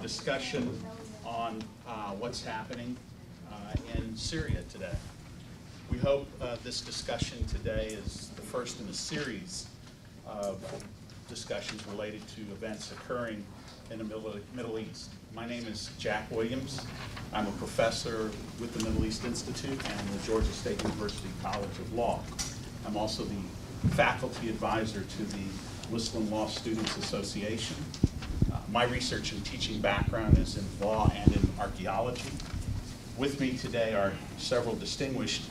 discussion on what's happening in Syria today. We hope this discussion today is the first in a series of discussions related to events occurring in the Middle East. My name is Jack Williams. I'm a professor with the Middle East Institute and the Georgia State University College of Law. I'm also the faculty advisor to the Muslim Law Students Association. My research and teaching background is in law and in archaeology. With me today are several distinguished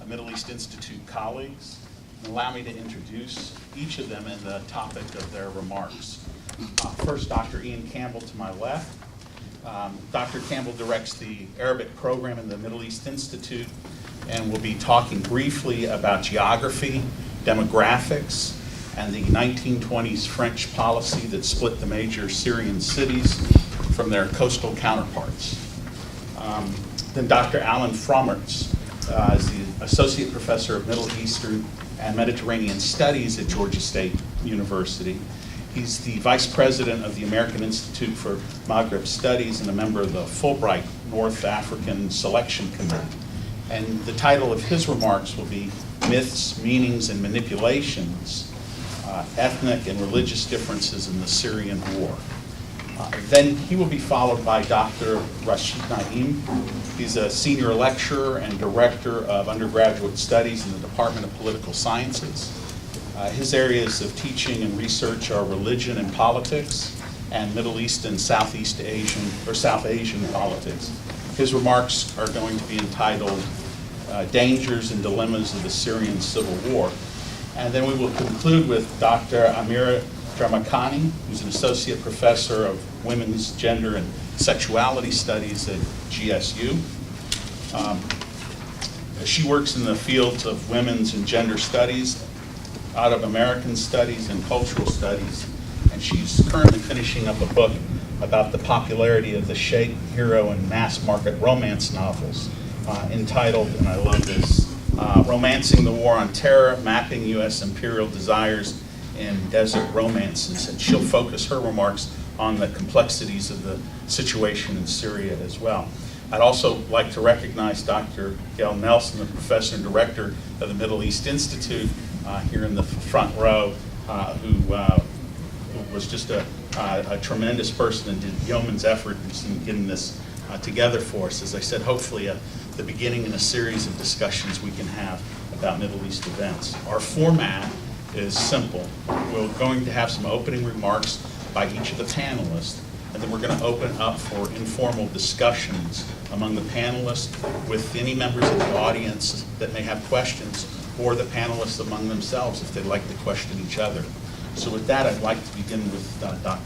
Middle East Institute colleagues. Allow me to introduce each of them and the topic of their remarks. First, Dr. Ian Campbell to my left. Dr. Campbell directs the Arabic program in the Middle East Institute and will be talking briefly about geography, demographics, and the 1920s French policy that split the major Syrian cities from their coastal counterparts. Then Dr. Alan Frommertz is the Associate Professor of Middle Eastern and Mediterranean Studies at Georgia State University. He's the Vice President of the American Institute for Maghreb Studies and a member of the Fulbright North African Selection Committee. And the title of his remarks will be Myths, Meanings, and Manipulations, Ethnic and Religious Differences in the Syrian War. Then he will be followed by Dr. Rashid Naim. He's a senior lecturer and director of undergraduate studies in the Department of Political Sciences. His areas of teaching and research are religion and politics and Middle East and Southeast Asian or South Asian politics. His remarks are going to be entitled Dangers and Dilemmas of the Syrian Civil War. And then we will conclude with Dr. Amira Dramakani, who's an associate professor of women's gender and sexuality studies at GSU. She works in the fields of women's and gender studies, out of American studies and cultural studies, and she's currently finishing up a book about the popularity of the shape, hero, and mass market romance novels entitled, and I love this, Romancing the War on Terror, Mapping U.S. Imperial Desires in Desert Romances. And she'll focus her remarks on the complexities of the situation in Syria as well. I'd also like to recognize Dr. Gail Nelson, the professor and director of the Middle East Institute here in the front row, who was just a tremendous person and did yeoman's effort in getting this together for us. As I said, hopefully the beginning in a series of discussions we can have about Middle East events. Our format is simple. We're going to have some opening remarks by each of the panelists, and then we're going to open up for informal discussions among the panelists with any members of the audience that may have questions, or the panelists among themselves if they'd like to question each other. So with that, I'd like to begin with Dr.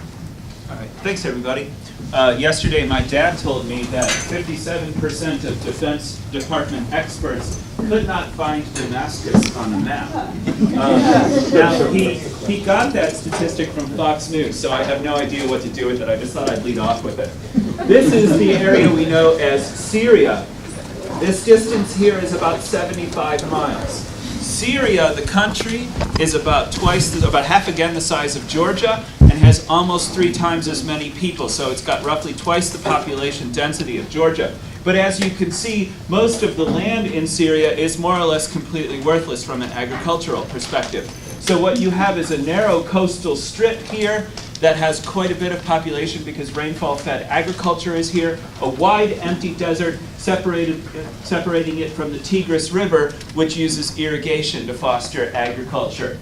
All right, thanks everybody. Yesterday my dad told me that 57% of Defense Department experts could not find Damascus on a map. Now he got that statistic from Fox News, so I have no idea what to do with it. I just thought I'd lead off with it. This is the area we know as Syria. This distance here is about 75 miles. Syria, the country, is about half again the size of Georgia and has almost 3 times as many people. So it's got roughly twice the population density of Georgia. But as you can see, most of the land in Syria is more or less completely worthless from an agricultural perspective. So what you have is a narrow coastal strip here that has quite a bit of population because rainfall-fed agriculture is here, a wide empty desert separating it from the Tigris River, which uses irrigation to foster agriculture.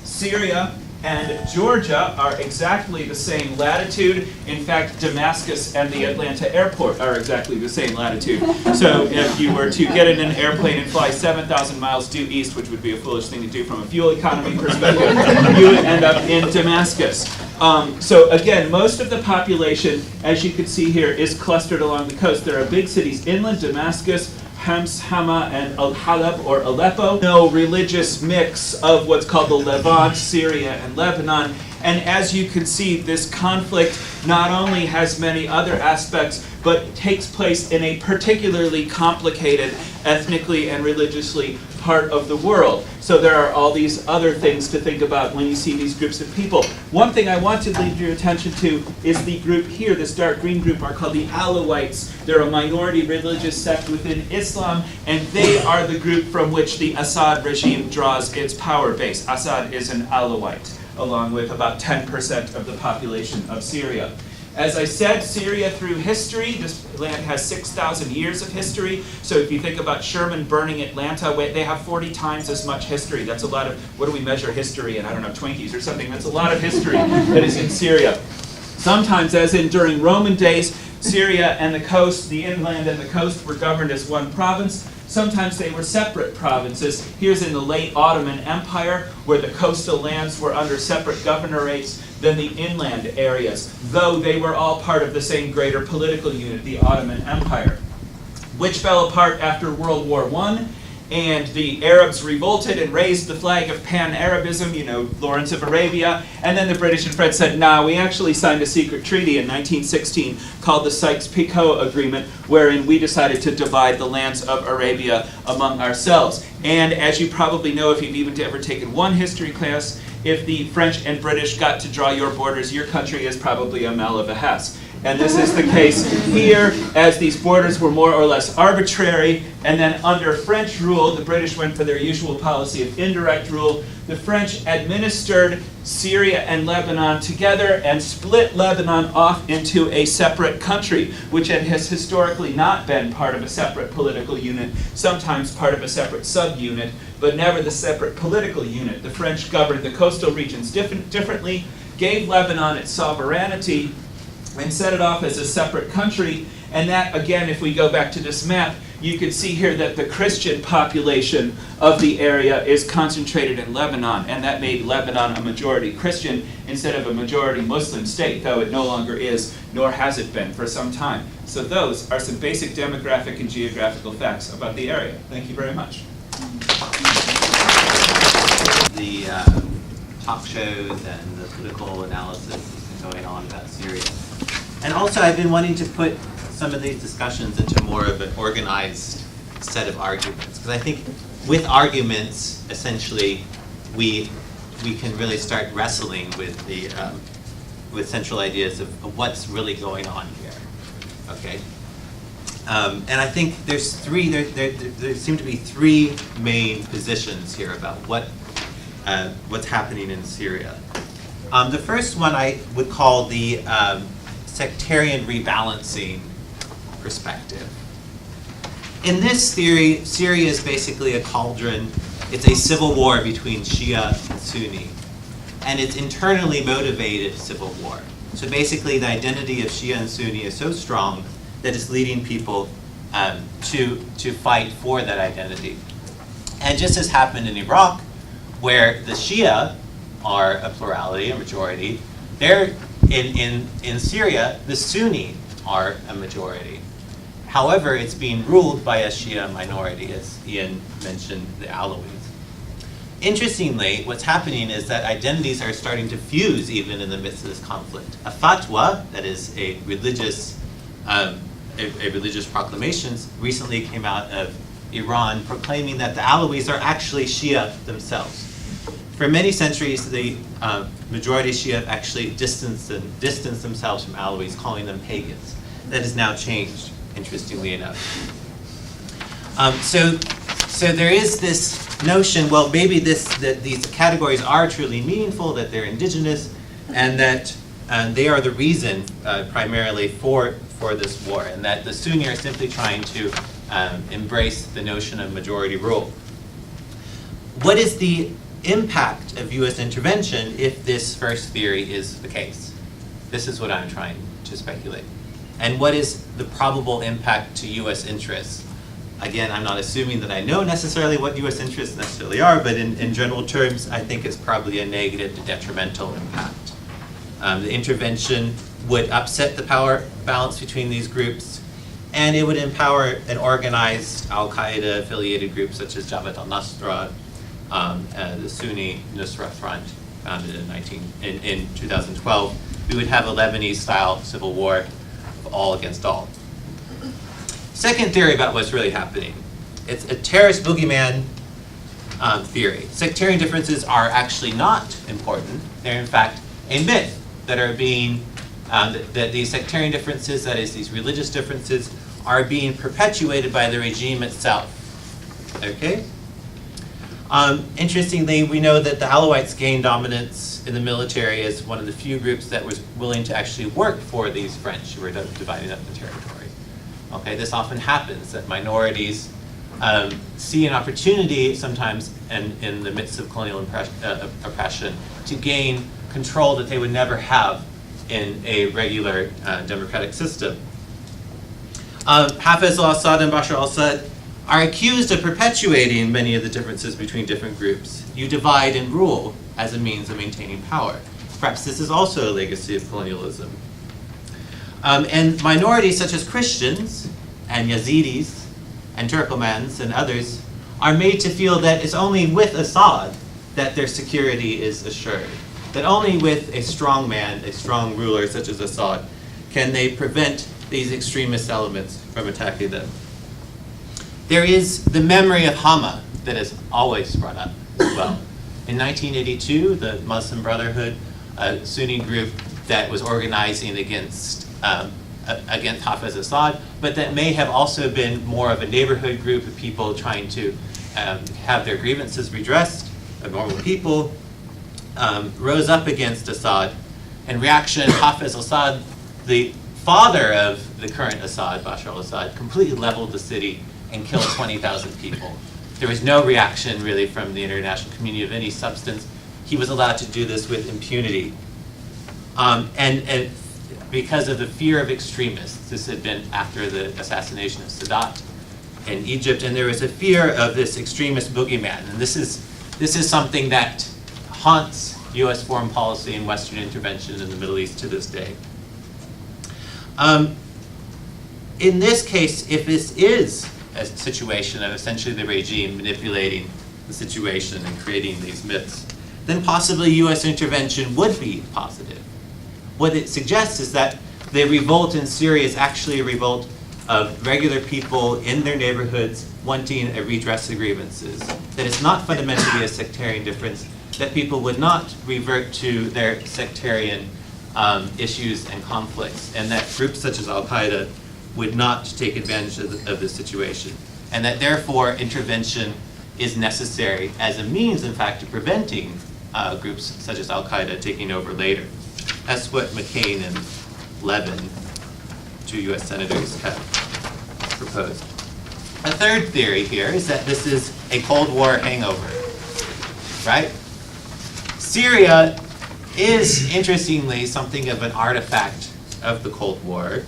Syria and Georgia are exactly the same latitude. In fact, Damascus and the Atlanta airport are exactly the same latitude. So if you were to get in an airplane and fly 7,000 miles due east, which would be a foolish thing to do from a fuel economy perspective, you would end up in Damascus. So again, most of the population, as you can see here, is clustered along the coast. There are big cities inland, Damascus, Homs, Hama, and Al-Halab or Aleppo. No religious mix of what's called the Levant, Syria, and Lebanon. And as you can see, this conflict not only has many other aspects, but takes place in a particularly complicated, ethnically and religiously, part of the world. So there are all these other things to think about when you see these groups of people. One thing I want to lead your attention to is the group here, this dark green group, are called the Alawites. They're a minority religious sect within Islam, and they are the group from which the Assad regime draws its power base. Assad is an Alawite, along with about 10% of the population of Syria. As I said, Syria through history, this land has 6,000 years of history. So if you think about Sherman burning Atlanta, they have 40 times as much history. That's a lot of, what do we measure history in? I don't know, Twinkies or something. That's a lot of history that is in Syria. Sometimes, as in during Roman days, Syria and the coast, the inland and the coast were governed as one province. Sometimes they were separate provinces. Here's in the late Ottoman Empire, where the coastal lands were under separate governorates than the inland areas, though they were all part of the same greater political unit, the Ottoman Empire, which fell apart after World War I, and the Arabs revolted and raised the flag of Pan-Arabism, you know, Lawrence of Arabia, and then the British and French said, nah, we actually signed a secret treaty in 1916 called the Sykes-Picot Agreement, wherein we decided to divide the lands of Arabia among ourselves. And as you probably know, if you've even ever taken one history class, if the French and British got to draw your borders, your country is probably a mal of a hess. And this is the case here, as these borders were more or less arbitrary, and then under French rule, the British went for their usual policy of indirect rule. The French administered Syria and Lebanon together and split Lebanon off into a separate country, which has historically not been part of a separate political unit, sometimes part of a separate subunit, but never the separate political unit. The French governed the coastal regions differently, gave Lebanon its sovereignty, and set it off as a separate country. And that, again, if we go back to this map, you can see here that the Christian population of the area is concentrated in Lebanon, and that made Lebanon a majority Christian instead of a majority Muslim state, though it no longer is, nor has it been for some time. So those are some basic demographic and geographical facts about the area. Thank you very much. The talk shows and the political analysis has been going on about Syria. And also, I've been wanting to put some of these discussions into more of an organized set of arguments. Because I think with arguments, essentially, we can really start wrestling with the with central ideas of what's really going on here. Okay. And I think there's three. There seem to be three main positions here about what's happening in Syria. The first one I would call the sectarian rebalancing perspective. In this theory, Syria is basically a cauldron. It's a civil war between Shia and Sunni. And it's internally motivated civil war. So basically the identity of Shia and Sunni is so strong that it's leading people to fight for that identity. And just as happened in Iraq, where the Shia are a plurality, a majority, they're in Syria, the Sunni are a majority. However, it's being ruled by a Shia minority, as Ian mentioned, the Alawites. Interestingly, what's happening is that identities are starting to fuse even in the midst of this conflict. A fatwa, that is a religious proclamation, recently came out of Iran proclaiming that the Alawis are actually Shia themselves. For many centuries, the majority Shia have actually distanced themselves from Alawis, calling them pagans. That has now changed, interestingly enough. So there is this notion, well, maybe that these categories are truly meaningful, that they're indigenous, and that they are the reason primarily for this war, and that the Sunni are simply trying to embrace the notion of majority rule. What is the impact of U.S. intervention if this first theory is the case? This is what I'm trying to speculate. And what is the probable impact to U.S. interests? Again, I'm not assuming that I know necessarily what U.S. interests necessarily are, but in general terms, I think it's probably a negative to detrimental impact. The intervention would upset the power balance between these groups, and it would empower and organize Al-Qaeda affiliated groups such as Jabhat al-Nusra, the Sunni Nusra Front, founded in 2012. We would have a Lebanese-style civil war of all against all. Second theory about what's really happening. It's a terrorist boogeyman theory. Sectarian differences are actually not important. They're in fact a myth that are being, that these sectarian differences, that is these religious differences, are being perpetuated by the regime itself. Okay? Interestingly, we know that the Alawites gained dominance in the military as one of the few groups that was willing to actually work for these French who were dividing up the territory. Okay, this often happens, that minorities see an opportunity sometimes in the midst of colonial oppression to gain control that they would never have in a regular democratic system. Hafez al-Assad and Bashar al-Assad are accused of perpetuating many of the differences between different groups. You divide and rule as a means of maintaining power. Perhaps this is also a legacy of colonialism. And minorities such as Christians and Yazidis and Turkomans and others are made to feel that it's only with Assad that their security is assured. That only with a strong man, a strong ruler such as Assad, can they prevent these extremist elements from attacking them. There is the memory of Hama that is always brought up as well. In 1982, the Muslim Brotherhood, a Sunni group that was organizing against Hafez Assad, but that may have also been more of a neighborhood group of people trying to have their grievances redressed, of normal people, rose up against Assad. In reaction, Hafez Assad, the father of the current Assad, Bashar al-Assad, completely leveled the city and killed 20,000 people. There was no reaction really from the international community of any substance. He was allowed to do this with impunity. And because of the fear of extremists, this had been after the assassination of Sadat in Egypt, and there was a fear of this extremist boogeyman. And this is something that haunts US foreign policy and Western intervention in the Middle East to this day. In this case, if this is a situation of essentially the regime manipulating the situation and creating these myths, then possibly US intervention would be positive. What it suggests is that the revolt in Syria is actually a revolt of regular people in their neighborhoods wanting a redress of grievances. That it's not fundamentally a sectarian difference, that people would not revert to their sectarian issues and conflicts, and that groups such as Al-Qaeda would not take advantage of this situation, and that therefore intervention is necessary as a means, in fact, of preventing groups such as Al-Qaeda taking over later. That's what McCain and Levin, two US senators, have proposed. A third theory here is that this is a Cold War hangover, right? Syria is, interestingly, something of an artifact of the Cold War.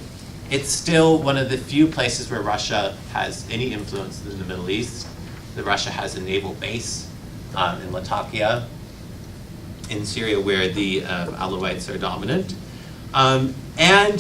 It's still one of the few places where Russia has any influence in the Middle East. Russia has a naval base in Latakia in Syria where the Alawites are dominant. And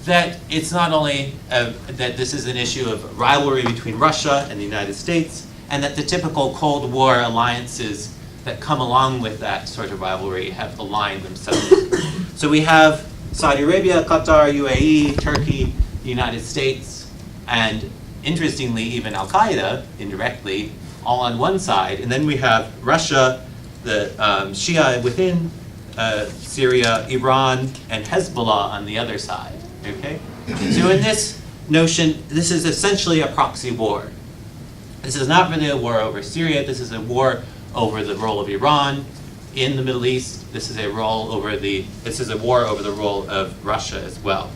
that it's not only that this is an issue of rivalry between Russia and the United States, and that the typical Cold War alliances that come along with that sort of rivalry have aligned themselves. So we have Saudi Arabia, Qatar, UAE, Turkey, the United States, and interestingly, even Al-Qaeda, indirectly, all on one side. And then we have Russia, the Shia within Syria, Iran, and Hezbollah on the other side, okay? So in this notion, this is essentially a proxy war. This is not really a war over Syria, this is a war over the role of Iran in the Middle East. This is a war over the role of Russia as well.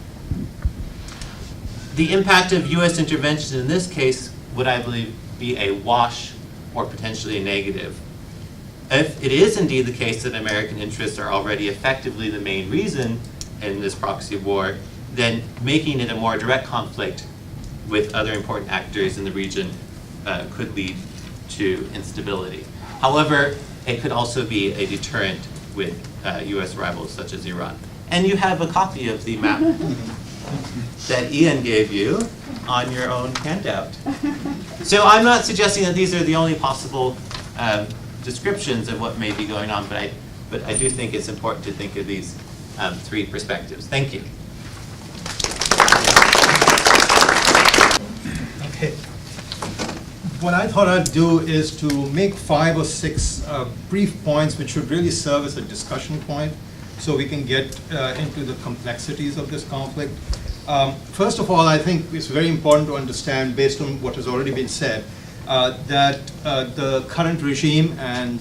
The impact of US intervention in this case would, I believe, be a wash or potentially a negative. If it is indeed the case that American interests are already effectively the main reason in this proxy war, then making it a more direct conflict with other important actors in the region could lead to instability. However, it could also be a deterrent with US rivals such as Iran. And you have a copy of the map that Ian gave you on your own handout. So I'm not suggesting that these are the only possible descriptions of what may be going on, but I do think it's important to think of these three perspectives. Thank you. Okay. What I thought I'd do is to make 5 or 6 brief points which should really serve as a discussion point so we can get into the complexities of this conflict. First of all, I think it's very important to understand, based on what has already been said, that the current regime and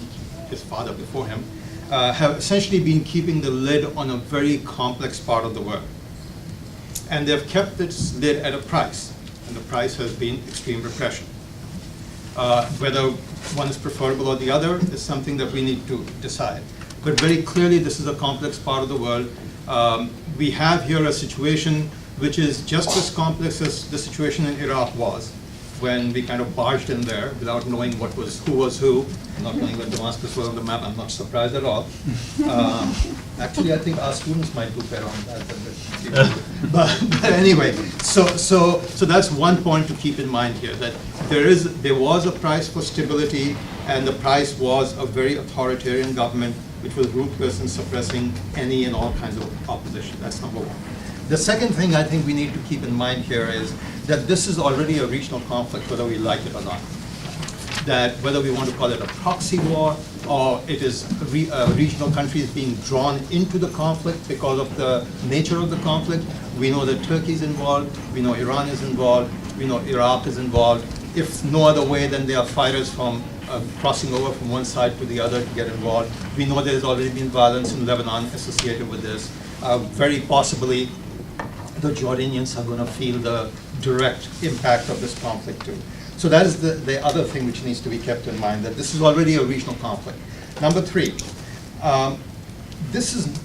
his father before him have essentially been keeping the lid on a very complex part of the world. And they've kept this lid at a price, and the price has been extreme repression. Whether one is preferable or the other is something that we need to decide. But very clearly, this is a complex part of the world. We have here a situation which is just as complex as the situation in Iraq was, when we kind of barged in there without knowing who was who, not knowing where Damascus was on the map. I'm not surprised at all. Actually, I think our students might do better on that than the but anyway, so that's one point to keep in mind here, that there was a price for stability, and the price was a very authoritarian government which was ruthless in suppressing any and all kinds of opposition. That's number one. The second thing I think we need to keep in mind here is that this is already a regional conflict, whether we like it or not. That whether we want to call it a proxy war, or it is regional countries being drawn into the conflict because of the nature of the conflict. We know that Turkey is involved, we know Iran is involved, we know Iraq is involved. If no other way, then there are fighters from crossing over from one side to the other to get involved. We know there's already been violence in Lebanon associated with this. Very possibly, the Jordanians are going to feel the direct impact of this conflict too. So that is the other thing which needs to be kept in mind, that this is already a regional conflict. Number 3, this is,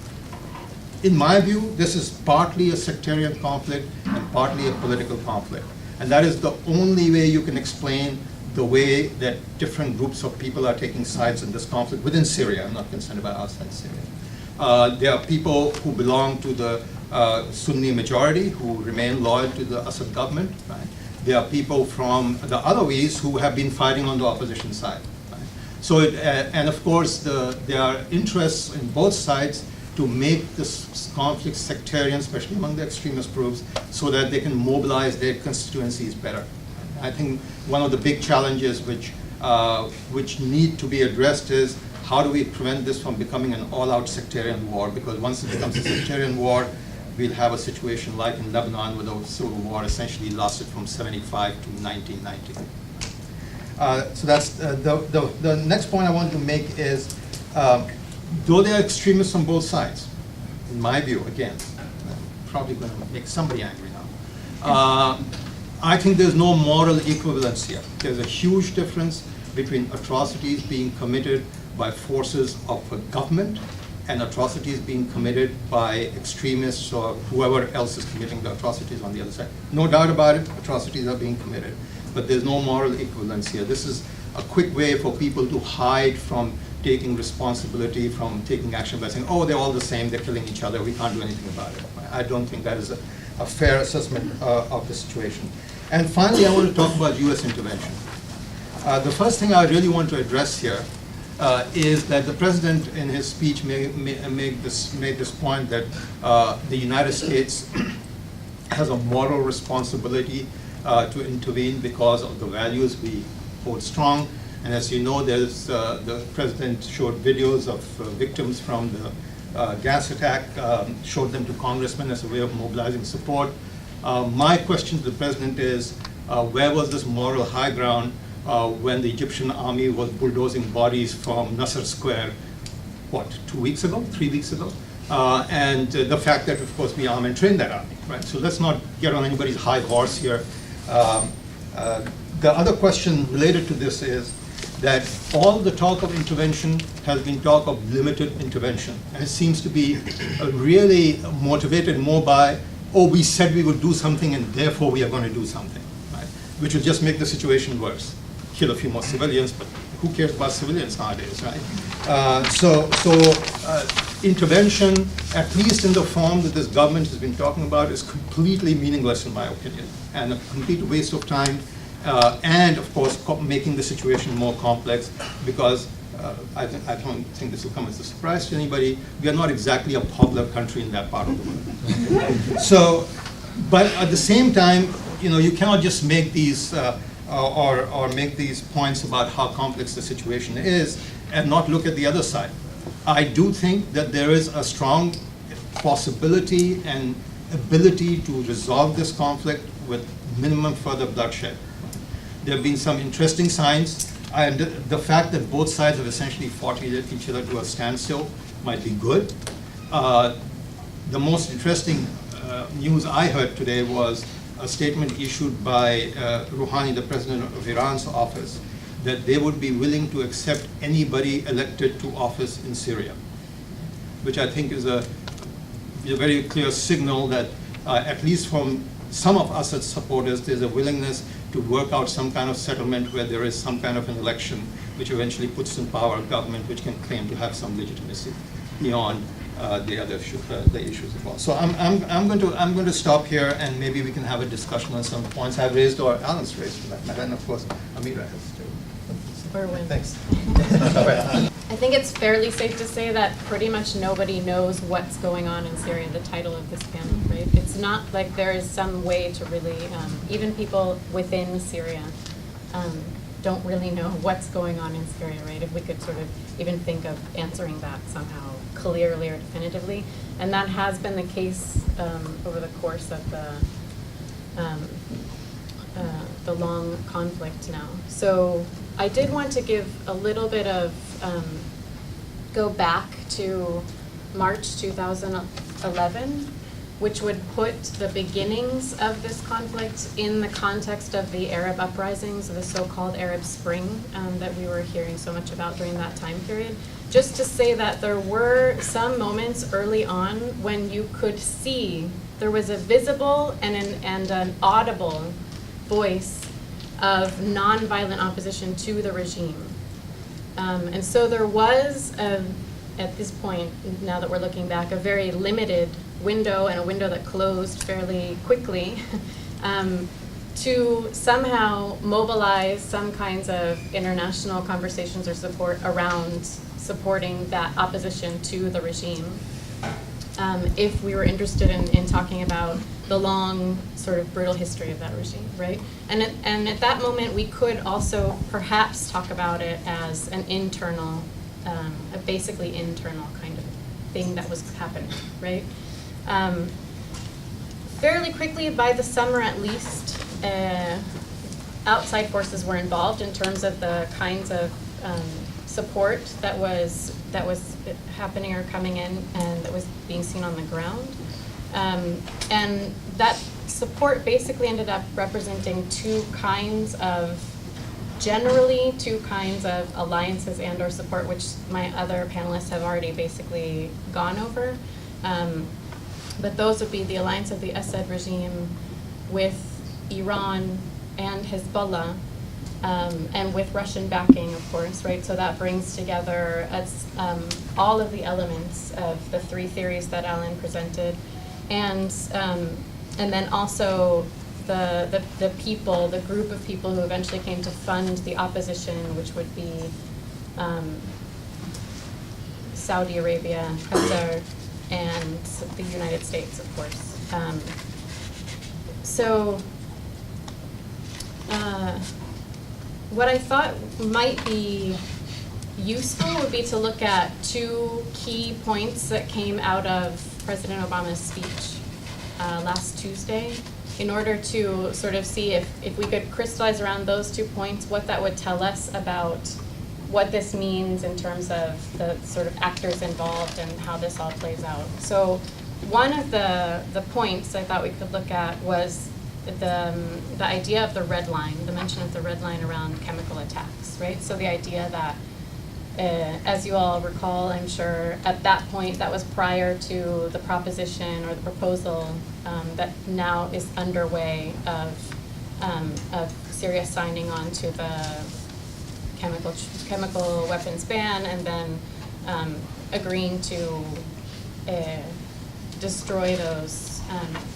in my view, this is partly a sectarian conflict and partly a political conflict. And that is the only way you can explain the way that different groups of people are taking sides in this conflict within Syria. I'm not concerned about outside Syria. There are people who belong to the Sunni majority who remain loyal to the Assad government. Right? There are people from the Alawis who have been fighting on the opposition side. Right? So, and of course, there are interests in both sides to make this conflict sectarian, especially among the extremist groups, so that they can mobilize their constituencies better. I think one of the big challenges which need to be addressed is how do we prevent this from becoming an all-out sectarian war? Because once it becomes a sectarian war, we'll have a situation like in Lebanon, where the civil war essentially lasted from 75 to 1990. So that's the next point I want to make is, though there are extremists on both sides, in my view, again, I'm probably going to make somebody angry now. I think there's no moral equivalence here. There's a huge difference between atrocities being committed by forces of a government and atrocities being committed by extremists or whoever else is committing the atrocities on the other side. No doubt about it, atrocities are being committed, but there's no moral equivalence here. This is a quick way for people to hide from taking responsibility, from taking action by saying, oh, they're all the same, they're killing each other, we can't do anything about it. I don't think that is a fair assessment of the situation. And finally, I want to talk about US intervention. The first thing I really want to address here is that the president in his speech made this point that the United States has a moral responsibility to intervene because of the values we hold strong. And as you know, the president showed videos of victims from the gas attack, showed them to congressmen as a way of mobilizing support. My question to the president is, where was this moral high ground when the Egyptian army was bulldozing bodies from Nasser Square, what, 2 weeks ago, 3 weeks ago? And the fact that, of course, we arm and train that army, right? So let's not get on anybody's high horse here. The other question related to this is that all the talk of intervention has been talk of limited intervention. And it seems to be really motivated more by, oh, we said we would do something and therefore we are going to do something, right? Which will just make the situation worse. Kill a few more civilians, but who cares about civilians nowadays, right? So intervention, at least in the form that this government has been talking about, is completely meaningless in my opinion, and a complete waste of time, and of course making the situation more complex, because I don't think this will come as a surprise to anybody. We are not exactly a popular country in that part of the world. So, but at the same time, you cannot just make these or make these points about how complex the situation is and not look at the other side. I do think that there is a strong possibility and ability to resolve this conflict with minimum further bloodshed. There have been some interesting signs, and the fact that both sides have essentially fought each other to a standstill might be good. The most interesting news I heard today was a statement issued by Rouhani, the president of Iran's office, that they would be willing to accept anybody elected to office in Syria, which I think is a very clear signal that at least from some of Assad's supporters, there's a willingness to work out some kind of settlement where there is some kind of an election which eventually puts in power a government which can claim to have some legitimacy beyond the other issues as well. So I'm going to stop here, and maybe we can have a discussion on some points I've raised or Alan's raised for that matter, and of course Amira has too. Thanks. I think it's fairly safe to say that pretty much nobody knows what's going on in Syria, the title of this panel, right? It's not like there is some way to really, even people within Syria don't really know what's going on in Syria, right? If we could sort of even think of answering that somehow clearly or definitively. And that has been the case over the course of the long conflict now. So I did want to give a little bit of, go back to March 2011, which would put the beginnings of this conflict in the context of the Arab uprisings, the so-called Arab Spring that we were hearing so much about during that time period. Just to say that there were some moments early on when you could see there was a visible and an audible voice of nonviolent opposition to the regime. And so there was, at this point, now that we're looking back, a very limited window, and a window that closed fairly quickly, to somehow mobilize some kinds of international conversations or support around supporting that opposition to the regime. If we were interested in talking about the long, sort of brutal history of that regime, right? And at that moment, we could also perhaps talk about it as an internal, a basically internal kind of thing that was happening, right? Fairly quickly, by the summer at least, outside forces were involved in terms of the kinds of support that was happening or coming in and that was being seen on the ground. And that support basically ended up representing generally two kinds of alliances and or support, which my other panelists have already basically gone over. But those would be the alliance of the Assad regime with Iran and Hezbollah, and with Russian backing, of course, right? So that brings together all of the elements of the three theories that Alan presented, and then also the people, the group of people who eventually came to fund the opposition, which would be Saudi Arabia, Qatar, and the United States, of course. What I thought might be useful would be to look at two key points that came out of President Obama's speech last Tuesday, in order to sort of see if we could crystallize around those 2 points, what that would tell us about what this means in terms of the sort of actors involved and how this all plays out. So one of the points I thought we could look at was the idea of the red line, the mention of the red line around chemical attacks, right? So the idea that, as you all recall, I'm sure, at that point, that was prior to the proposition or the proposal that now is underway of Syria signing on to the chemical weapons ban, and then agreeing to destroy those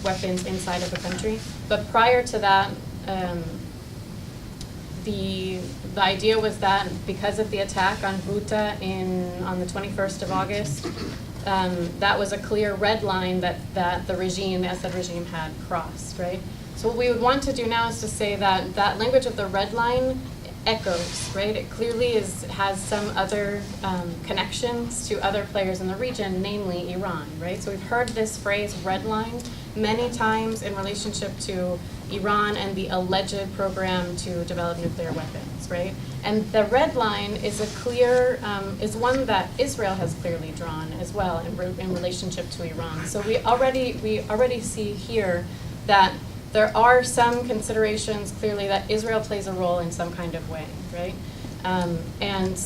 weapons inside of the country. But prior to that, the idea was that because of the attack on Ghouta on the 21st of August, that was a clear red line that the Assad regime had crossed, right? So what we would want to do now is to say that that language of the red line echoes, right? It clearly has some other connections to other players in the region, namely Iran, right? So we've heard this phrase red line many times in relationship to Iran and the alleged program to develop nuclear weapons, right? And the red line is is one that Israel has clearly drawn as well in relationship to Iran. So we already see here that there are some considerations clearly that Israel plays a role in some kind of way, right? And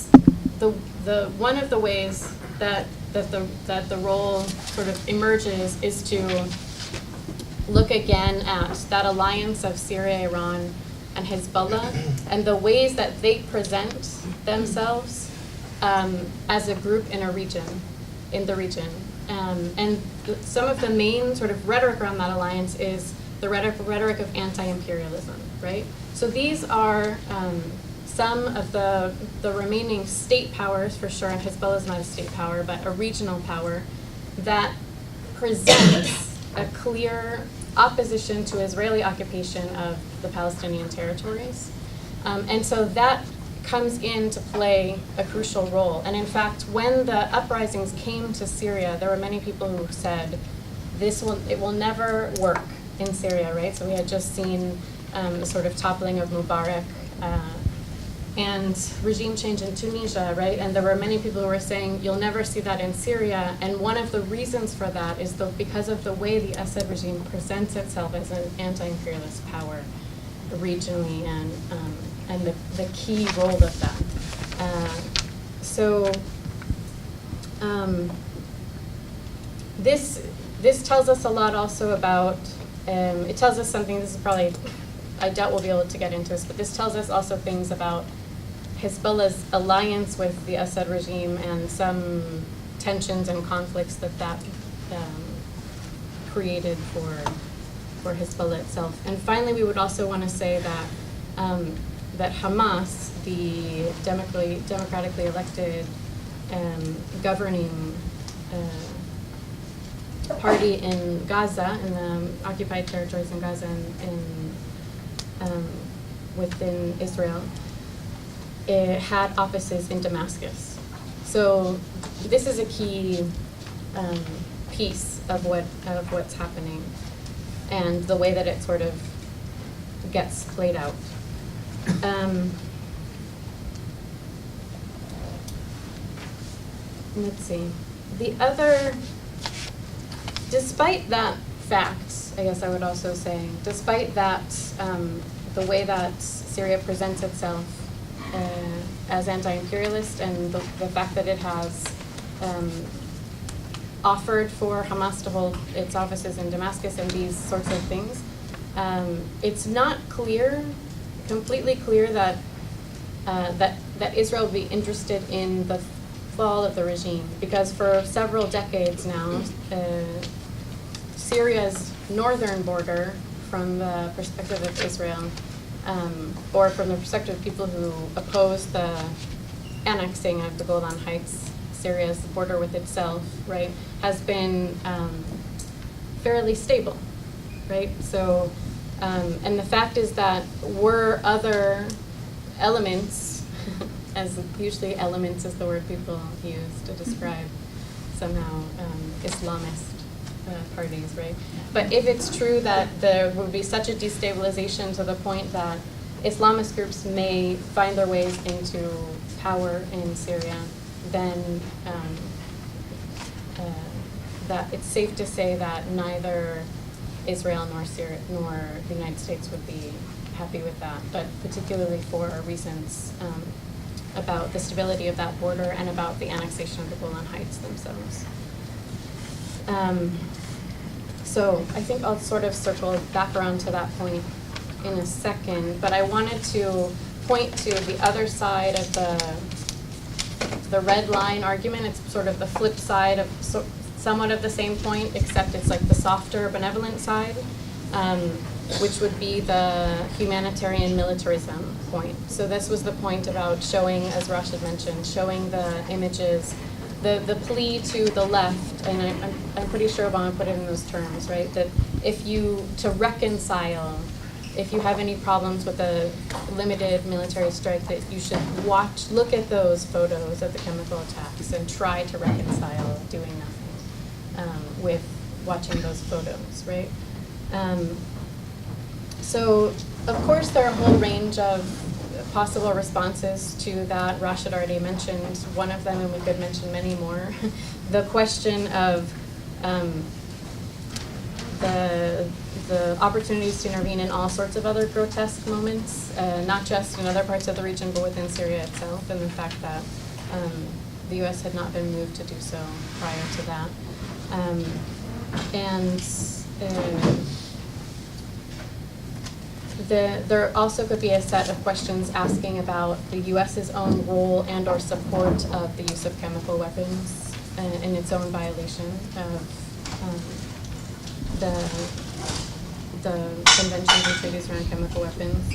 the one of the ways that the role sort of emerges is to look again at that alliance of Syria, Iran, and Hezbollah, and the ways that they present themselves as a group in the region. And some of the main sort of rhetoric around that alliance is the rhetoric of anti-imperialism, right? So these are some of the remaining state powers, for sure, and Hezbollah is not a state power, but a regional power, that presents a clear opposition to Israeli occupation of the Palestinian territories. And so that comes in to play a crucial role. And in fact, when the uprisings came to Syria, there were many people who said, it will never work in Syria, right? So we had just seen the sort of toppling of Mubarak and regime change in Tunisia, right? And there were many people who were saying, you'll never see that in Syria. And one of the reasons for that is because of the way the Assad regime presents itself as an anti-imperialist power regionally, and the key role of that. This tells us a lot also about, it tells us something, this is probably, I doubt we'll be able to get into this, but this tells us also things about Hezbollah's alliance with the Assad regime and some tensions and conflicts that created for Hezbollah itself. And finally, we would also want to say that Hamas, the democratically elected governing party in Gaza, in the occupied territories in Gaza and within Israel, it had offices in Damascus. So this is a key piece of what's happening and the way that it sort of gets played out. Let's see. Despite that fact, I guess I would also say, despite that, the way that Syria presents itself as anti-imperialist and the fact that it has offered for Hamas to hold its offices in Damascus and these sorts of things, it's not completely clear that Israel will be interested in the fall of the regime, because for several decades now, Syria's northern border, from the perspective of Israel, or from the perspective of people who oppose the annexing of the Golan Heights, Syria's border with itself, right, has been fairly stable, right? So, and the fact is that were other elements, as usually elements is the word people use to describe somehow Islamist parties, right? But if it's true that there would be such a destabilization to the point that Islamist groups may find their ways into power in Syria, then that it's safe to say that neither Israel nor Syria nor the United States would be happy with that, but particularly for reasons about the stability of that border and about the annexation of the Golan Heights themselves. So I think I'll sort of circle back around to that point in a second, but I wanted to point to the other side of the red line argument. It's sort of the flip side of somewhat of the same point, except it's like the softer, benevolent side, which would be the humanitarian militarism point. So this was the point about showing, as Rashid mentioned, showing the images, the plea to the left, and I'm pretty sure Obama put it in those terms, right? That to reconcile, if you have any problems with a limited military strike, that you should look at those photos of the chemical attacks and try to reconcile doing nothing with watching those photos, right? So, of course, there are a whole range of possible responses to that. Rashid already mentioned one of them, and we could mention many more. The question of the opportunities to intervene in all sorts of other grotesque moments, not just in other parts of the region, but within Syria itself, and the fact that the U.S. had not been moved to do so prior to that. There also could be a set of questions asking about the U.S.'s own role and or support of the use of chemical weapons in its own violation of the conventions and treaties around chemical weapons.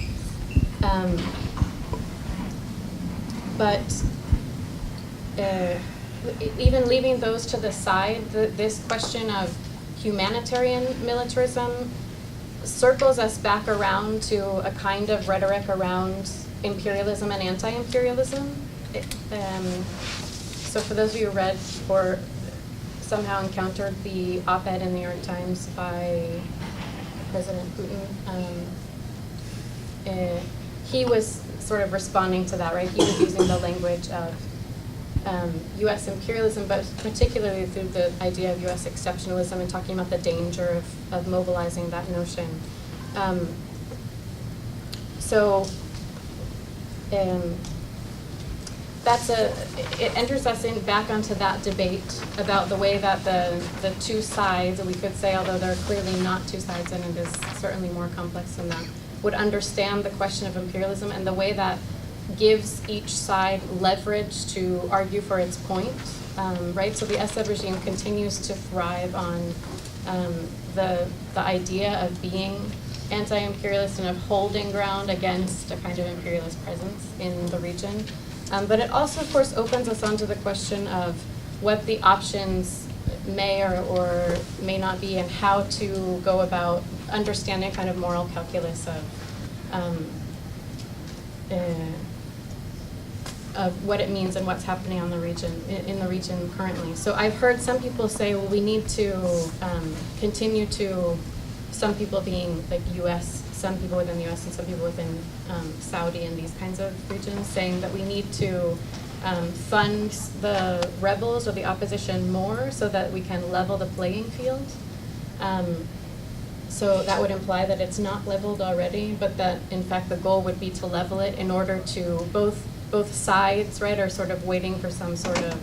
But even leaving those to the side, this question of humanitarian militarism circles us back around to a kind of rhetoric around imperialism and anti-imperialism. So for those of you who read or somehow encountered the op-ed in the New York Times by President Putin, he was sort of responding to that, right? He was using the language of U.S. imperialism, but particularly through the idea of U.S. exceptionalism and talking about the danger of mobilizing that notion. It enters us back onto that debate about the way that the two sides, we could say, although they're clearly not two sides and it is certainly more complex than that, would understand the question of imperialism and the way that gives each side leverage to argue for its point, right? So the Assad regime continues to thrive on the idea of being anti-imperialist and of holding ground against a kind of imperialist presence in the region. But it also, of course, opens us onto the question of what the options may or may not be and how to go about understanding kind of moral calculus of what it means and what's happening in the region currently. So I've heard some people say, well, we need to continue to, some people being like U.S., some people within the U.S. and some people within Saudi and these kinds of regions, saying that we need to fund the rebels or the opposition more so that we can level the playing field. So that would imply that it's not leveled already, but that in fact the goal would be to level it in order to both sides, right, are sort of waiting for some sort of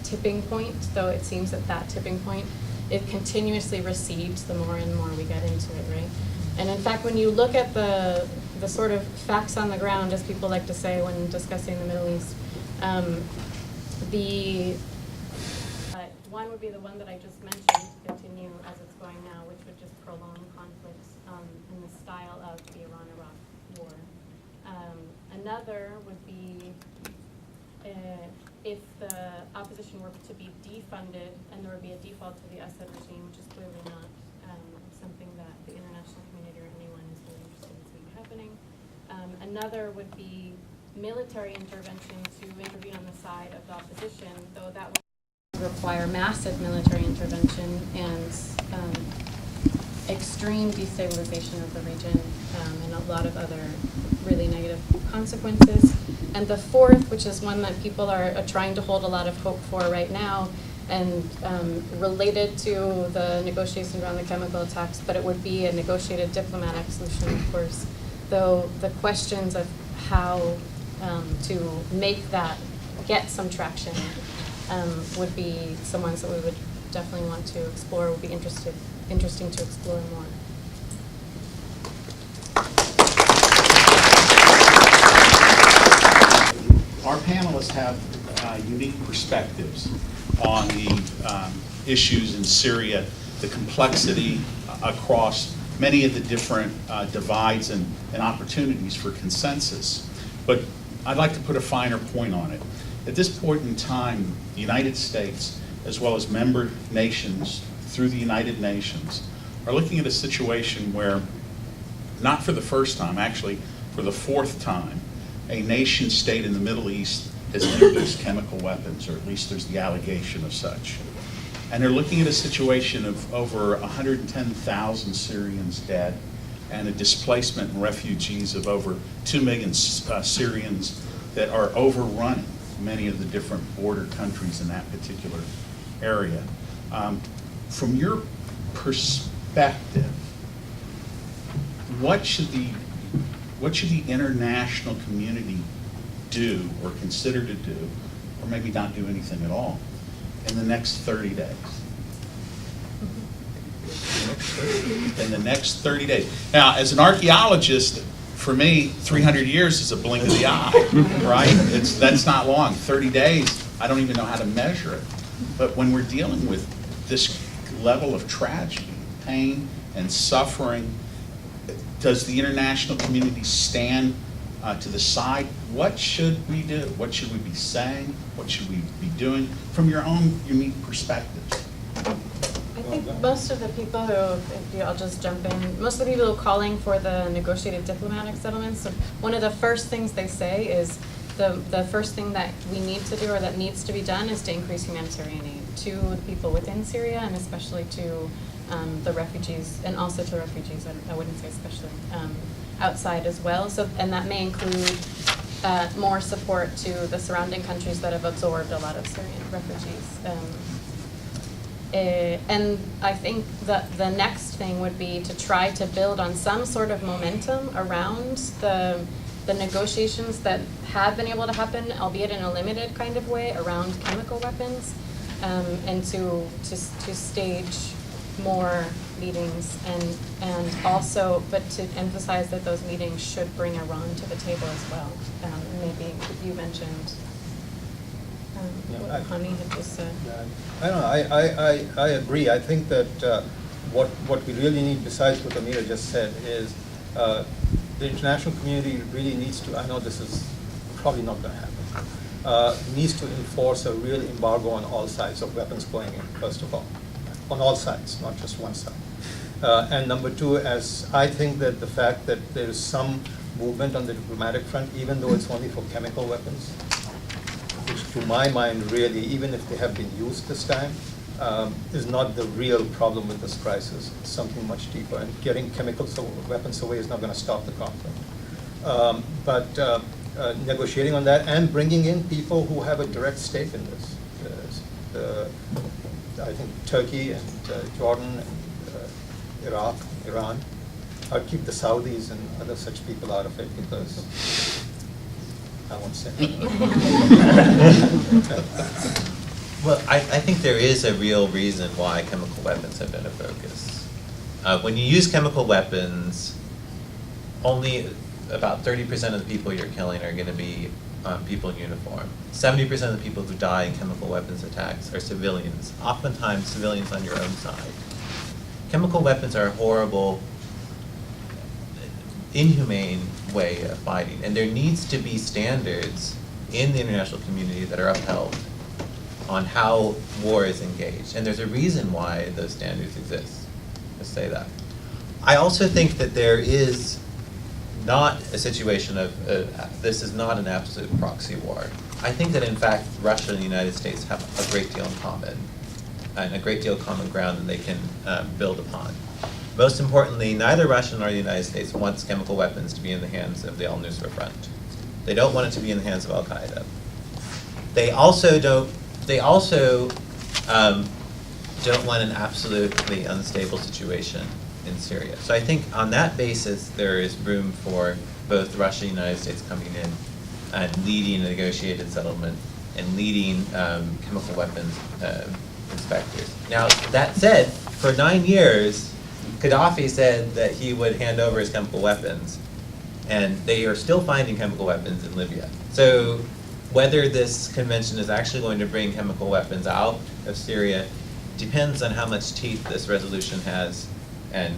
tipping point, though it seems that tipping point, it continuously recedes the more and more we get into it, right? And in fact, when you look at the sort of facts on the ground, as people like to say when discussing the Middle East, one would be the one that I just mentioned, to continue as it's going now, which would just prolong conflicts in the style of the Iran-Iraq war. Another would be if the opposition were to be defunded and there would be a default to the Assad regime, which is clearly not something that the international community or anyone is really interested in seeing happening. Another would be military intervention to intervene on the side of the opposition, though that would require massive military intervention and extreme destabilization of the region and a lot of other really negative consequences. And the fourth, which is one that people are trying to hold a lot of hope for right now, and related to the negotiations around the chemical attacks, but it would be a negotiated diplomatic solution, of course, though the questions of how to make that get some traction would be some ones that we would definitely want to explore, would be interesting to explore more. panelists have unique perspectives on the issues in Syria, the complexity across many of the different divides and opportunities for consensus. But I'd like to put a finer point on it. At this point in time, the United States, as well as member nations through the United Nations, are looking at a situation where, not for the first time, actually for the fourth time, a nation state in the Middle East has introduced chemical weapons, or at least there's the allegation of such. And they're looking at a situation of over 110,000 Syrians dead and a displacement and refugees of over 2 million Syrians that are overrunning many of the different border countries in that particular area. From your perspective, what should the international community do or consider to do, or maybe not do anything at all, in the next 30 days? In the next 30 days. Now, as an archaeologist, for me, 300 years is a blink of the eye, right? That's not long. 30 days, I don't even know how to measure it. But when we're dealing with this level of tragedy, pain, and suffering, does the international community stand to the side? What should we do? What should we be saying? What should we be doing from your own unique perspectives? I think most of the people who, I'll just jump in, most of the people who are calling for the negotiated diplomatic settlements, so one of the first things they say is the first thing that we need to do or that needs to be done is to increase humanitarian aid to the people within Syria and especially to the refugees, and also to refugees, I wouldn't say especially, outside as well. So, and that may include more support to the surrounding countries that have absorbed a lot of Syrian refugees. And I think that the next thing would be to try to build on some sort of momentum around the negotiations that have been able to happen, albeit in a limited kind of way, around chemical weapons, and to stage more meetings and also, but to emphasize that those meetings should bring Iran to the table as well. Maybe you mentioned what Hani had just said. I don't know. I agree. I think that what we really need, besides what Amira just said, is the international community really needs to. I know this is probably not going to happen. Needs to enforce a real embargo on all sides of weapons going in. First of all, on all sides, not just one side. And number two, as I think that the fact that there is some movement on the diplomatic front, even though it's only for chemical weapons, which to my mind really, even if they have been used this time, is not the real problem with this crisis. It's something much deeper, and getting chemical weapons away is not going to stop the conflict. But negotiating on that and bringing in people who have a direct stake in this. I think Turkey and Jordan and Iraq, Iran. I'd keep the Saudis and other such people out of it because I won't say. Well, I think there is a real reason why chemical weapons have been a focus. When you use chemical weapons, only about 30% of the people you're killing are going to be people in uniform. 70% of the people who die in chemical weapons attacks are civilians, oftentimes civilians on your own side. Chemical weapons are a horrible, inhumane way of fighting, and there needs to be standards in the international community that are upheld on how war is engaged. And there's a reason why those standards exist. Let's say that. I also think that there is not a situation of, this is not an absolute proxy war. I think that in fact Russia and the United States have a great deal in common, and a great deal of common ground that they can build upon. Most importantly, neither Russia nor the United States wants chemical weapons to be in the hands of the al-Nusra Front. They don't want it to be in the hands of al-Qaeda. They also don't want an absolutely unstable situation in Syria. So I think on that basis, there is room for both Russia and the United States coming in and leading a negotiated settlement and leading chemical weapons inspectors. Now, that said, for 9 years, Gaddafi said that he would hand over his chemical weapons, and they are still finding chemical weapons in Libya. So whether this convention is actually going to bring chemical weapons out of Syria depends on how much teeth this resolution has and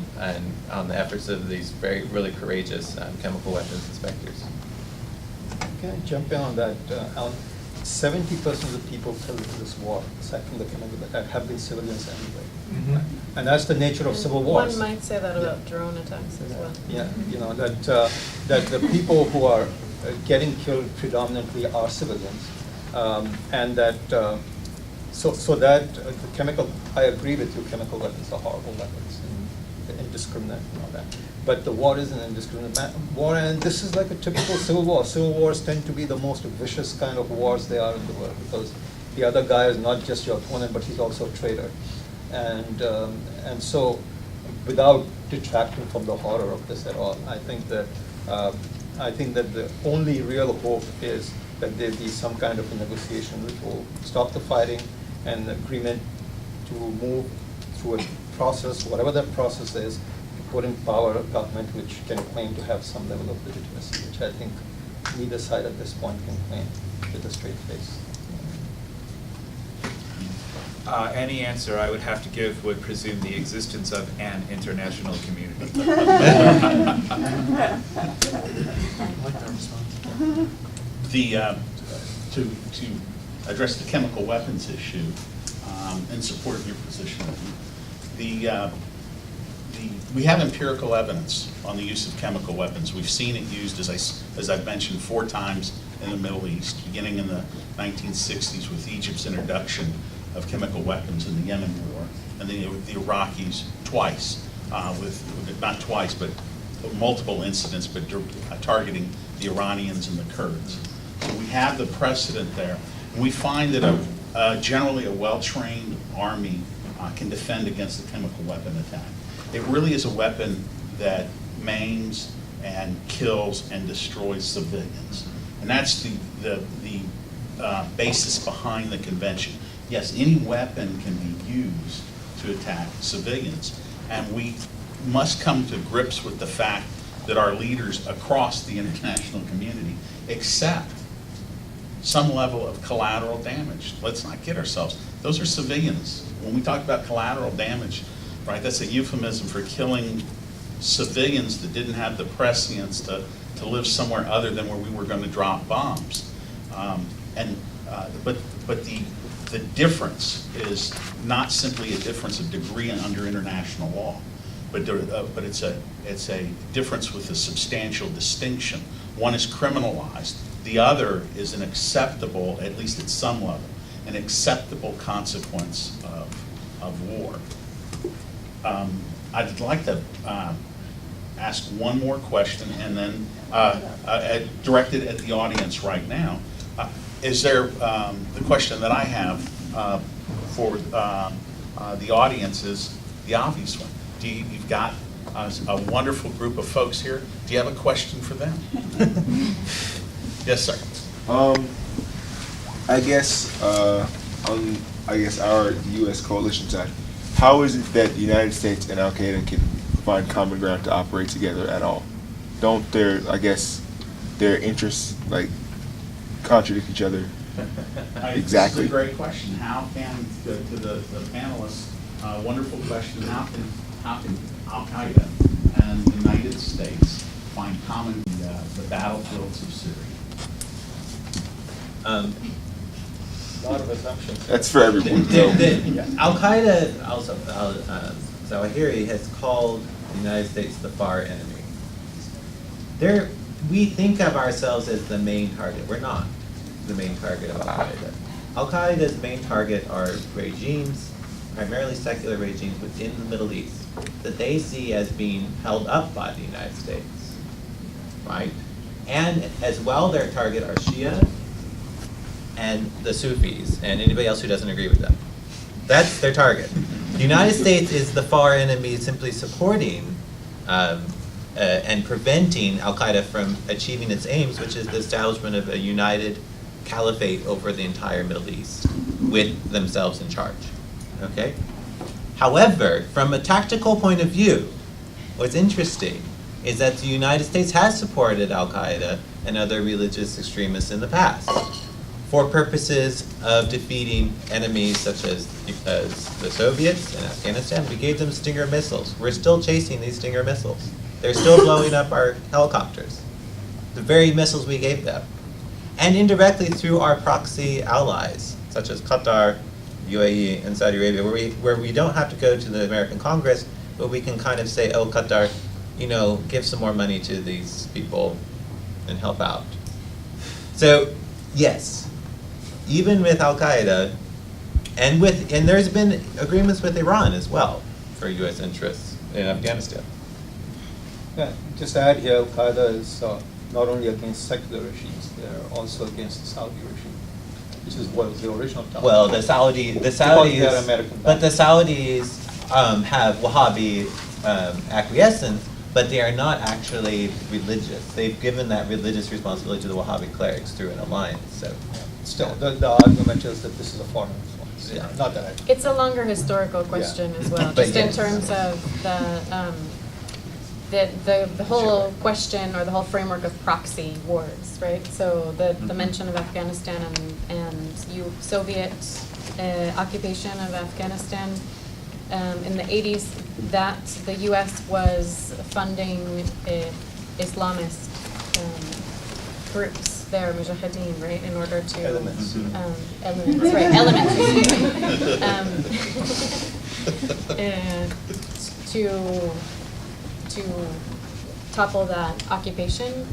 on the efforts of these really courageous chemical weapons inspectors. Can I jump in on that, Alan? 70% of the people killed in this war, aside from the chemical, have been civilians anyway. And that's the nature of civil wars. One might say that about drone attacks as well. Yeah, you know, that the people who are getting killed predominantly are civilians. And that, so that the chemical, I agree with you, chemical weapons are horrible weapons, and indiscriminate and all that. But the war is an indiscriminate war, and this is like a typical civil war. Civil wars tend to be the most vicious kind of wars they are in the world, because the other guy is not just your opponent, but he's also a traitor. And so, without detracting from the horror of this at all, I think that the only real hope is that there be some kind of a negotiation which will stop the fighting and agreement to move through a process, whatever that process is, to put in power a government which can claim to have some level of legitimacy, which I think neither side at this point can claim with a straight face. Any answer I would have to give would presume the existence of an international community. To address the chemical weapons issue, in support of your position, we have empirical evidence on the use of chemical weapons. We've seen it used, as I've mentioned, 4 times in the Middle East, beginning in the 1960s with Egypt's introduction of chemical weapons in the Yemen War, and the Iraqis twice, not twice, but multiple incidents, but targeting the Iranians and the Kurds. So we have the precedent there. And we find that generally a well-trained army can defend against a chemical weapon attack. It really is a weapon that maims and kills and destroys civilians. And that's the basis behind the convention. Yes, any weapon can be used to attack civilians, and we must come to grips with the fact that our leaders across the international community accept some level of collateral damage. Let's not kid ourselves. Those are civilians. When we talk about collateral damage, right, that's a euphemism for killing civilians that didn't have the prescience to live somewhere other than where we were going to drop bombs. But the difference is not simply a difference of degree under international law, but it's a difference with a substantial distinction. One is criminalized. The other is an acceptable, at least at some level, an acceptable consequence of war. I'd like to ask one more question, and then directed at the audience right now. Is there, the question that I have for the audience is the obvious one. You've got a wonderful group of folks here. Do you have a question for them? Yes, sir. I guess on our U.S. coalition side, how is it that the United States and Al Qaeda can find common ground to operate together at all? Don't their interests contradict each other? Exactly. This is a great question. How can, to the panelists, wonderful question, how can Al Qaeda and the United States find common the battlefields of Syria? A lot of assumptions. That's for everyone. Al Qaeda also, Zawahiri has called the United States the far enemy. We think of ourselves as the main target. We're not the main target of Al Qaeda. Al Qaeda's main target are regimes, primarily secular regimes within the Middle East, that they see as being held up by the United States, right? And as well, their target are Shia and the Sufis, and anybody else who doesn't agree with them. That's their target. The United States is the far enemy, simply supporting and preventing Al Qaeda from achieving its aims, which is the establishment of a united caliphate over the entire Middle East, with themselves in charge. Okay? However, from a tactical point of view, what's interesting is that the United States has supported Al Qaeda and other religious extremists in the past. for purposes of defeating enemies such as the Soviets in Afghanistan. We gave them Stinger missiles. We're still chasing these Stinger missiles. They're still blowing up our helicopters. The very missiles we gave them. And indirectly through our proxy allies, such as Qatar, UAE, and Saudi Arabia, where we don't have to go to the American Congress, but we can kind of say, oh, Qatar, you know, give some more money to these people and help out. So, yes, even with Al-Qaeda, and there's been agreements with Iran as well for U.S. interests in Afghanistan. Yeah, just to add here, Al-Qaeda is not only against secular regimes, they're also against the Saudi regime, which is what was the original Taliban. Well, the Saudis, they are American but the Saudis have Wahhabi acquiescence, but they are not actually religious. They've given that religious responsibility to the Wahhabi clerics through an alliance. So, still, the argument is that this is a foreign influence. Yeah. Not that It's a longer historical question as well, But just in yes. terms of the whole question or the whole framework of proxy wars, right? So the mention of Afghanistan and Soviet occupation of Afghanistan in the 80s, that the U.S. was funding Islamist groups there, mujahideen, right, in order to Elements. Elements, right? Elements. To topple that occupation,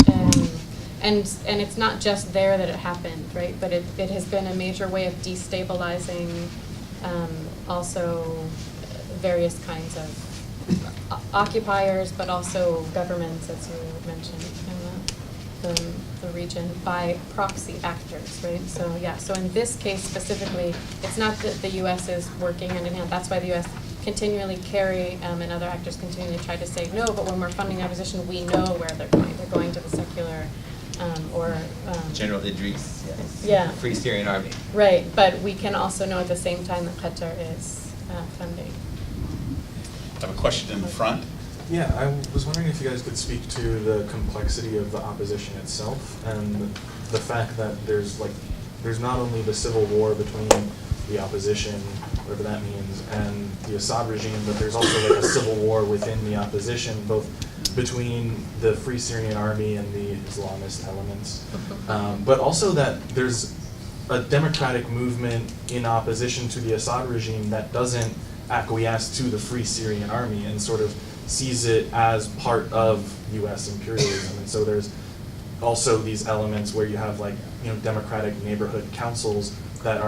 and it's not just there that it happened, right? But it has been a major way of destabilizing also various kinds of occupiers, but also governments, as you mentioned, in the region by proxy actors, right? So yeah, so in this case specifically, it's not that the U.S. is working hand in hand. That's why the U.S. continually carry and other actors continually try to say no, but when we're funding the opposition, we know where they're going. They're going to the secular General Idris, yes. Yeah. Free Syrian Army. Right, but we can also know at the same time that Qatar is funding. I have a question in the front. Yeah, I was wondering if you guys could speak to the complexity of the opposition itself and the fact that there's not only the civil war between the opposition, whatever that means, and the Assad regime, but there's also like a civil war within the opposition, both between the Free Syrian Army and the Islamist elements, but also that there's a democratic movement in opposition to the Assad regime that doesn't acquiesce to the Free Syrian Army and sort of sees it as part of U.S. imperialism. And so there's also these elements where you have democratic neighborhood councils that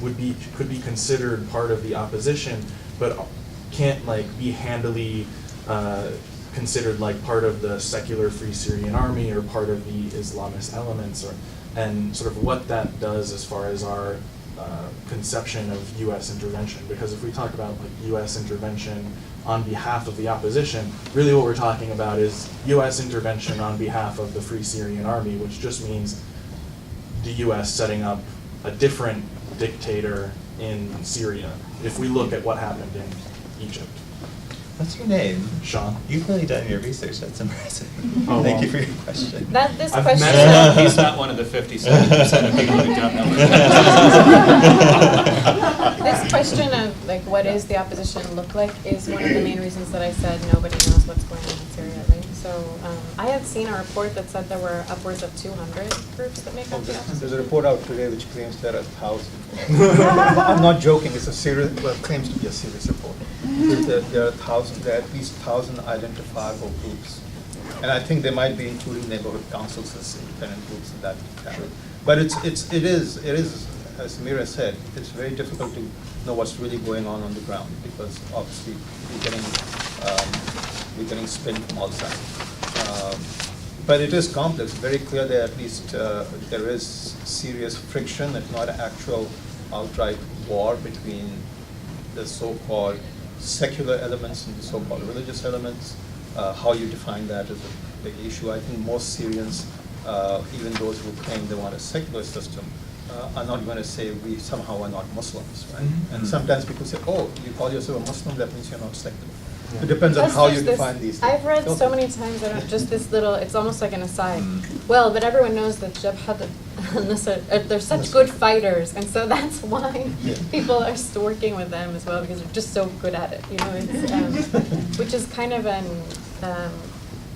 could be considered part of the opposition, but can't be handily considered part of the secular Free Syrian Army or part of the Islamist elements, and sort of what that does as far as our conception of U.S. intervention. Because if we talk about U.S. intervention on behalf of the opposition, really what we're talking about is U.S. intervention on behalf of the Free Syrian Army, which just means the U.S. setting up a different dictator in Syria, if we look at what happened in Egypt. What's your name? Sean. You've really done your research. That's impressive. Oh, Thank well. you for your question. This I've question. met He's not one of the 57% of people who don't know. This question of what does the opposition look like is one of the main reasons that I said nobody knows what's going on in Syria, right? So I had seen a report that said there were upwards of 200 groups that make up the opposition. There's a report out today which claims there are 1,000. I'm not joking. It's a serious, well, it claims to be a serious report. There are 1,000. There are at least 1,000 identifiable groups, and I think they might be including neighborhood councils as independent groups in that category. But it is, as Mira said, it's very difficult to know what's really going on the ground, because obviously we're getting spin from all sides. But it is complex. Very clear that at least there is serious friction, if not an actual outright war between the so-called secular elements and the so-called religious elements. How you define that is a big issue. I think most Syrians, even those who claim they want a secular system, are not going to say we somehow are not Muslims, right? Mm-hmm. And sometimes people say, oh, you call yourself a Muslim, that means you're not secular. Yeah. It depends on how you define these things. I've read so many times, just this little, it's almost like an aside. Well, but everyone knows that Jabhat they're such good fighters, and so that's why people are working with them as well, because they're just so good at it, you know, it's, which is kind of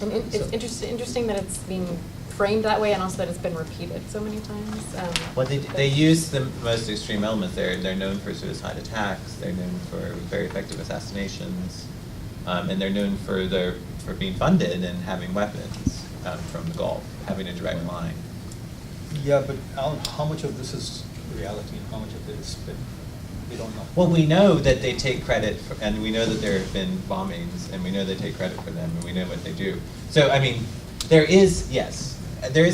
it's interesting that it's being framed that way, and also that it's been repeated so many times. Well, they use the most extreme elements. They're known for suicide attacks. They're known for very effective assassinations, and they're known for being funded and having weapons from the Gulf, having a direct line. Yeah, but Alan, how much of this is reality and how much of it is spin? We don't know. Well, we know that they take credit, and we know that there have been bombings, and we know they take credit for them, and we know what they do. So, I mean, there is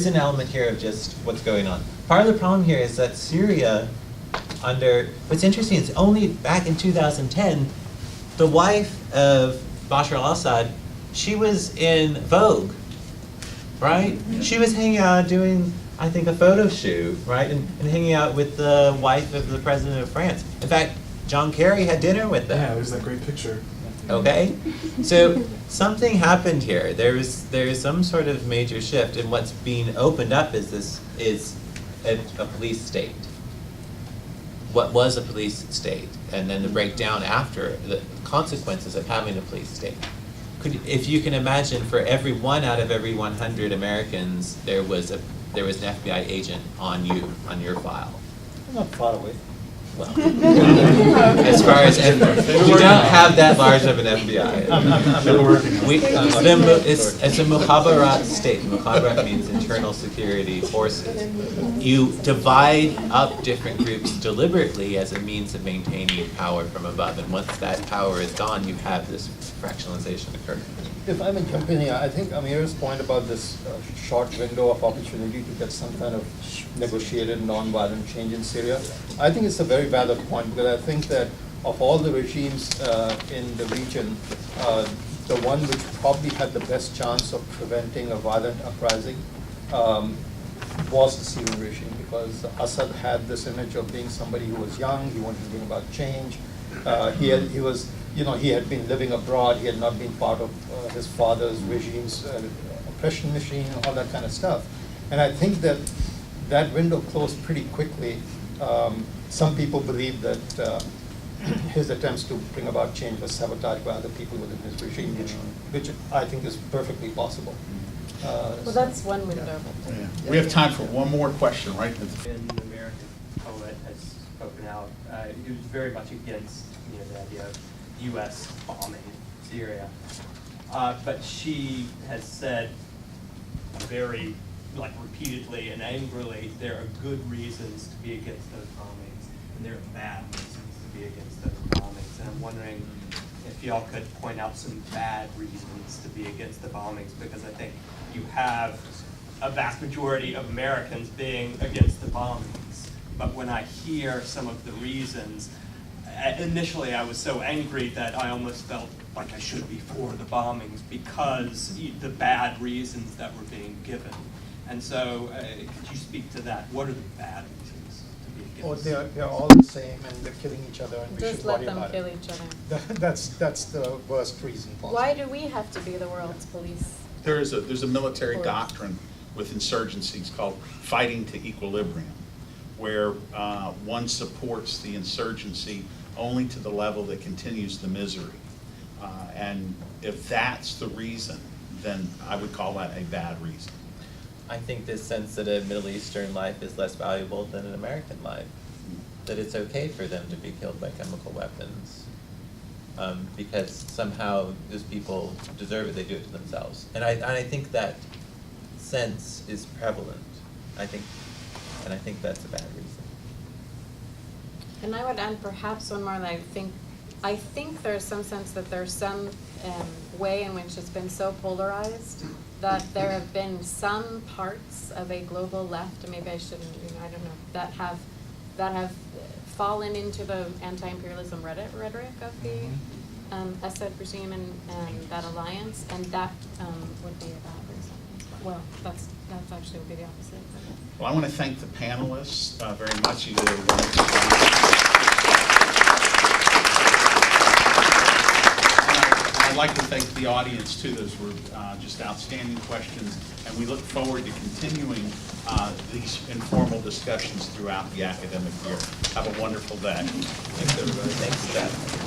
an element here of just what's going on. Part of the problem here is that Syria, what's interesting is only back in 2010, the wife of Bashar al-Assad, she was in Vogue, right? She was hanging out doing, I think, a photo shoot, right? And hanging out with the wife of the president of France. In fact, John Kerry had dinner with them. Yeah, there's that great picture. Okay, so something happened here. There is some sort of major shift, and what's being opened up is a police state. What was a police state, and then the breakdown after, the consequences of having a police state. If you can imagine, for every 1 out of every 100 Americans, there was an FBI agent on your file. Not far away. Well, as far as we don't have that large of an FBI. It's a mukhabarat state. Mukhabarat means internal security forces. You divide up different groups deliberately as a means of maintaining power from above, and once that power is gone, you have this fractionalization occur. If I may jump in here, I think Amir's point about this short window of opportunity to get some kind of negotiated non-violent change in Syria, I think it's a very valid point, because I think that of all the regimes in the region, the one which probably had the best chance of preventing a violent uprising was the Syrian regime, because Assad had this image of being somebody who was young, he wanted to bring about change. He had been living abroad, he had not been part of his father's regime's oppression machine, all that kind of stuff. And I think that that window closed pretty quickly. Some people believe that his attempts to bring about change was sabotaged by other people within his regime, which I think is perfectly possible. Well, that's one window. Yeah. We have time for one more question, right? An American poet has spoken out. He was very much against the idea of U.S. bombing Syria, but she has said very repeatedly and angrily, there are good reasons to be against those bombings, and there are bad reasons to be against those bombings. And I'm wondering if y'all could point out some bad reasons to be against the bombings, because I think you have a vast majority of Americans being against the bombings. But when I hear some of the reasons, initially I was so angry that I almost felt like I should be for the bombings because the bad reasons that were being given. And so, could you speak to that? What are the bad reasons to be against? They're all the same, and they're killing each other, and we Just should let worry them about kill it. each other. That's the worst reason possible. Why do we have to be the world's police? There's a military Or- doctrine with insurgencies called fighting to equilibrium, where one supports the insurgency only to the level that continues the misery. And if that's the reason, then I would call that a bad reason. I think this sense that a Middle Eastern life is less valuable than an American life, that it's okay for them to be killed by chemical weapons, because somehow those people deserve it, they do it to themselves. And I think that sense is prevalent, I think that's a bad reason. And I would add perhaps one more, that I think there's some sense that there's some way in which it's been so polarized that there have been some parts of a global left, and maybe I shouldn't, I don't know, that have fallen into the anti-imperialism rhetoric of the Assad regime and that alliance, and that would be a bad reason. Well, that's actually would be the opposite. Well, I want to thank the panelists very much. You did a wonderful job. I'd like to thank the audience too. Those were just outstanding questions, and we look forward to continuing these informal discussions throughout the academic year. Have a wonderful day. Thanks, everybody. Thanks, Jeff.